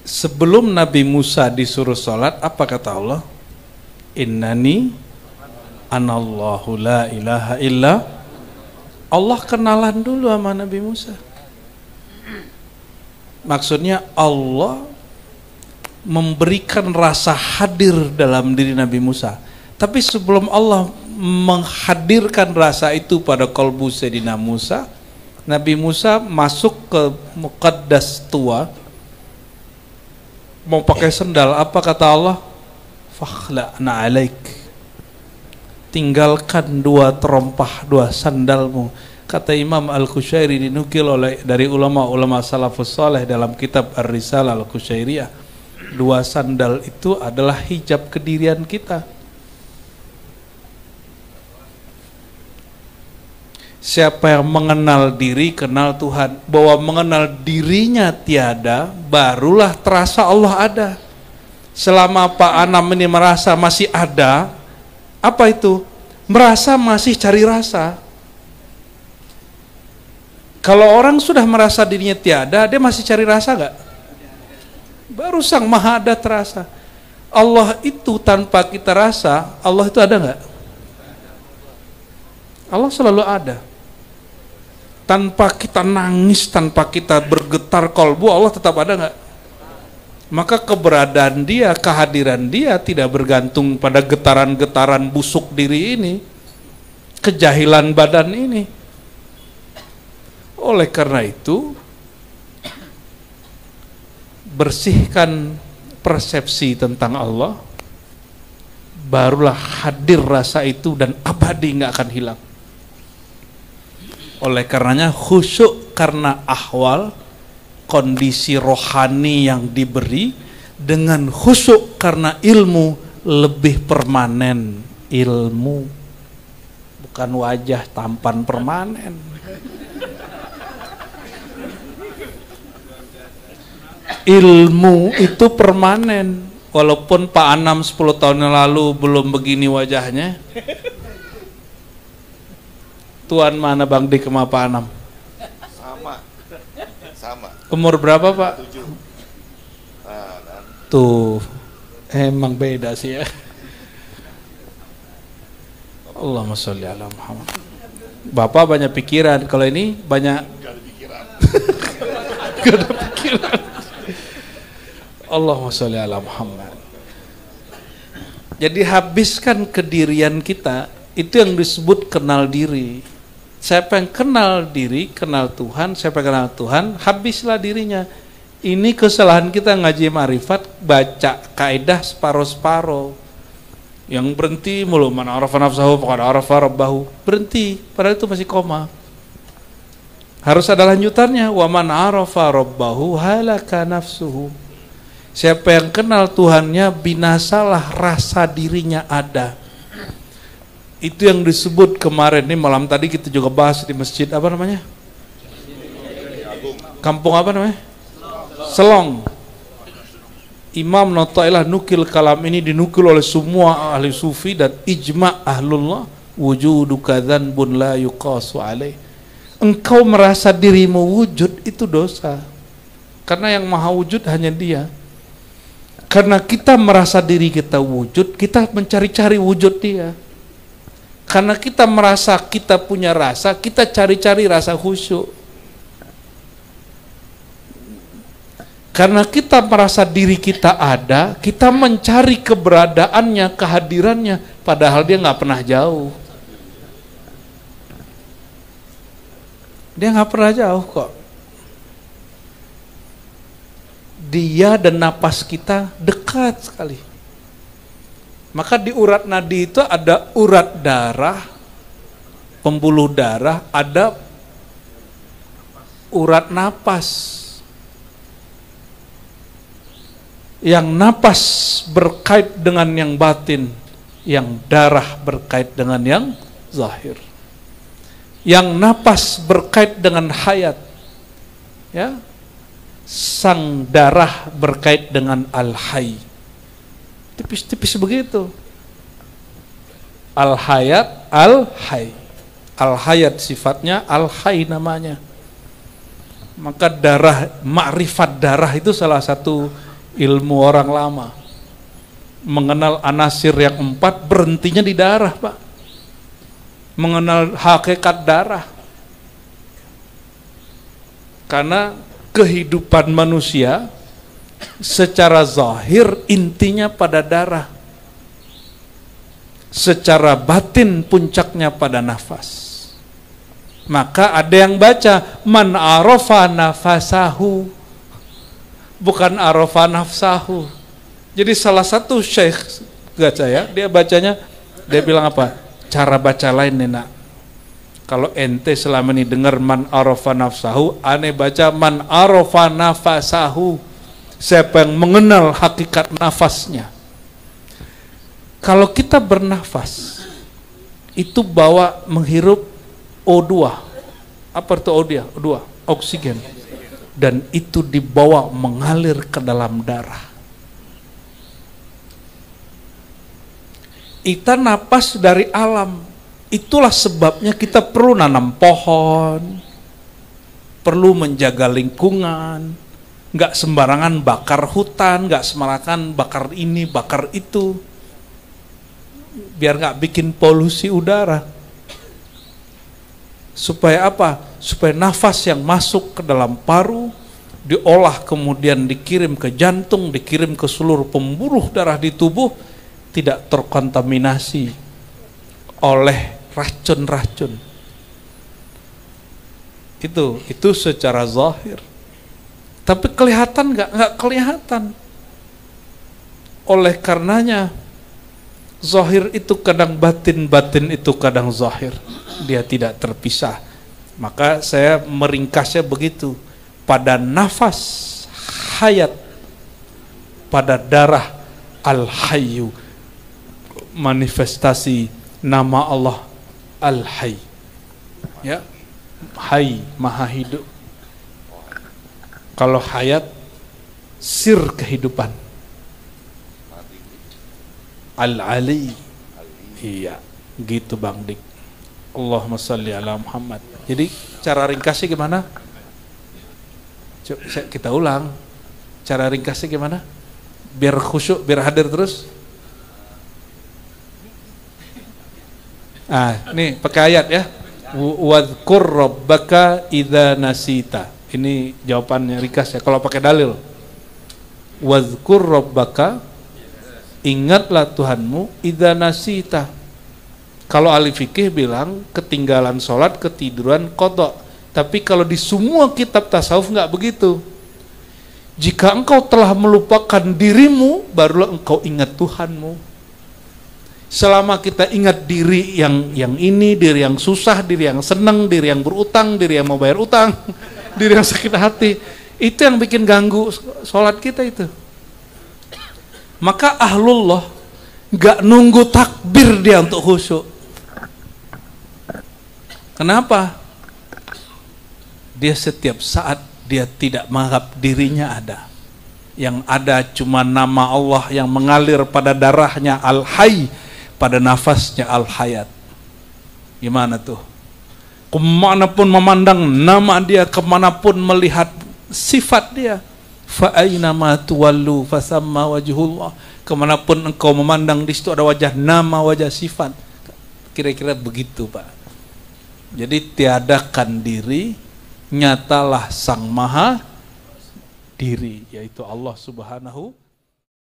Sebelum Nabi Musa disuruh sholat, apa kata Allah? Innani anallahu la ilaha illa. Allah kenalan dulu sama Nabi Musa. Maksudnya Allah memberikan rasa hadir dalam diri Nabi Musa. Tapi sebelum Allah menghadirkan rasa itu pada kalbu Sayyidina Musa, Nabi Musa masuk ke Muqaddas tua, mau pakai sendal, apa kata Allah? Fakhla'na alaik, tinggalkan dua terompah, dua sandalmu. Kata Imam Al-Qushairi, dinukil dari ulama-ulama salafus saleh dalam kitab Ar-Risalah Al-Qushairiyah, dua sandal itu adalah hijab kedirian kita. Siapa yang mengenal diri, kenal Tuhan. Bahwa mengenal dirinya tiada, barulah terasa Allah ada. Selama Pak Anam ini merasa masih ada, apa itu? Merasa masih cari rasa. Kalau orang sudah merasa dirinya tiada, dia masih cari rasa gak? Baru Sang Maha Ada terasa. Allah itu tanpa kita rasa, Allah itu ada gak? Allah selalu ada. Tanpa kita nangis, tanpa kita bergetar kolbu, Allah tetap ada nggak? Maka keberadaan Dia, kehadiran Dia tidak bergantung pada getaran-getaran busuk diri ini, kejahilan badan ini. Oleh karena itu, bersihkan persepsi tentang Allah, barulah hadir rasa itu dan abadi, nggak akan hilang. Oleh karenanya khusyuk karena ahwal, kondisi rohani yang diberi, dengan khusyuk karena ilmu lebih permanen. Ilmu bukan wajah tampan permanen. Ilmu itu permanen. Walaupun Pak Anam 10 tahun yang lalu belum begini wajahnya. Tuan mana Bang Dik sama Pak Anam? Sama. Umur berapa Pak? 7. Tuh, emang beda sih ya. Allahumma sholli ala Muhammad. Bapak banyak pikiran, kalau ini banyak Gak ada pikiran. gak ada pikiran. Allahumma sholli ala Muhammad. Jadi habiskan kedirian kita, itu yang disebut kenal diri. Siapa yang kenal diri, kenal Tuhan. Siapa yang kenal Tuhan, habislah dirinya. Ini kesalahan kita ngaji ma'rifat, baca kaidah separuh-separuh. Yang berhenti mulu, man arafa nafsahu faqad arafa rabbahu. Berhenti, padahal itu masih koma. Harus ada lanjutannya. Wa man arafa rabbahu halaka nafsuhu. Siapa yang kenal Tuhannya, binasalah rasa dirinya ada. Itu yang disebut kemarin nih, malam tadi kita juga bahas di masjid, apa namanya? Kampung apa namanya? Selong. Imam Natta'illah nukil kalam ini, dinukil oleh semua ahli sufi dan ijma' ahlullah. Wujuduka dzanbun la yuqasu alaih. Engkau merasa dirimu wujud, itu dosa. Karena yang maha wujud hanya Dia. Karena kita merasa diri kita wujud, kita mencari-cari wujud Dia. Karena kita merasa kita punya rasa, kita cari-cari rasa khusyuk. Karena kita merasa diri kita ada, kita mencari keberadaannya, kehadirannya, padahal Dia nggak pernah jauh. Dia nggak pernah jauh kok. Dia dan napas kita dekat sekali. Maka di urat nadi itu ada urat darah, pembuluh darah, ada urat napas. Yang napas berkait dengan yang batin, yang darah berkait dengan yang zahir. Yang napas berkait dengan hayat, ya. Sang darah berkait dengan al-hayy. Tipis-tipis begitu. Al-hayat, al-hayy. Al-hayat sifatnya, al-hayy namanya. Maka darah, ma'rifat darah itu salah satu ilmu orang lama. Mengenal anasir yang 4 berhentinya di darah, Pak. Mengenal hakikat darah. Karena kehidupan manusia secara zahir intinya pada darah. Secara batin puncaknya pada nafas. Maka ada yang baca man arafa nafasahu, bukan arafa nafsahu. Jadi salah satu syekh baca ya, dia bacanya, dia bilang apa? Cara baca lain nih nak. Kalau ente selama ini dengar man arafa nafsahu, aneh baca man arafa nafasahu. Siapa yang mengenal hakikat nafasnya. Kalau kita bernafas, itu bawa menghirup O2. Apa itu O2? Oksigen. Dan itu dibawa mengalir ke dalam darah. Kita napas dari alam. Itulah sebabnya kita perlu nanam pohon, perlu menjaga lingkungan, nggak sembarangan bakar hutan, nggak sembarangan bakar ini, bakar itu, biar nggak bikin polusi udara. Supaya apa? Supaya nafas yang masuk ke dalam paru diolah kemudian dikirim ke jantung, dikirim ke seluruh pembuluh darah di tubuh, tidak terkontaminasi oleh racun-racun. Itu secara zahir. Tapi kelihatan nggak kelihatan. Oleh karenanya zahir itu kadang batin, batin itu kadang zahir. Dia tidak terpisah. Maka saya meringkasnya begitu. Pada nafas hayat, pada darah al-hayyu, manifestasi nama Allah al-hayy. Ya, hayy, maha hidup. Kalau hayat, sir kehidupan. Al-ali. Iya, gitu Bang Dik. Allahumma salli ala Muhammad. Jadi cara ringkasnya gimana? Coba kita ulang. Cara ringkasnya gimana? Biar khusyuk, biar hadir terus. Nih pakai ayat ya. Wadhkur rabbaka idza nasita. Ini jawabannya ringkas ya. Kalau pakai dalil. Wadhkur rabbaka, ingatlah Tuhanmu idza nasita. Kalau ahli fikih bilang ketinggalan sholat, ketiduran, qadha. Tapi kalau di semua kitab tasawuf nggak begitu. Jika engkau telah melupakan dirimu, barulah engkau ingat Tuhanmu. Selama kita ingat diri yang ini, diri yang susah, diri yang senang, diri yang berutang, diri yang mau bayar utang, diri yang sakit hati, itu yang bikin ganggu sholat kita itu. Maka ahlullah nggak nunggu takbir dia untuk khusyuk. Kenapa? Dia setiap saat dia tidak menganggap dirinya ada. Yang ada cuma nama Allah yang mengalir pada darahnya al-hayy, pada nafasnya al-hayat. Gimana tuh? Kemanapun memandang nama dia, kemanapun melihat sifat dia, fa'ainama tuwallu fasamma wajhullah. Kemanapun engkau memandang, di situ ada wajah nama, wajah sifat. Kira-kira begitu Pak. Jadi tiadakan diri, nyatalah sang maha diri, yaitu Allah Subhanahu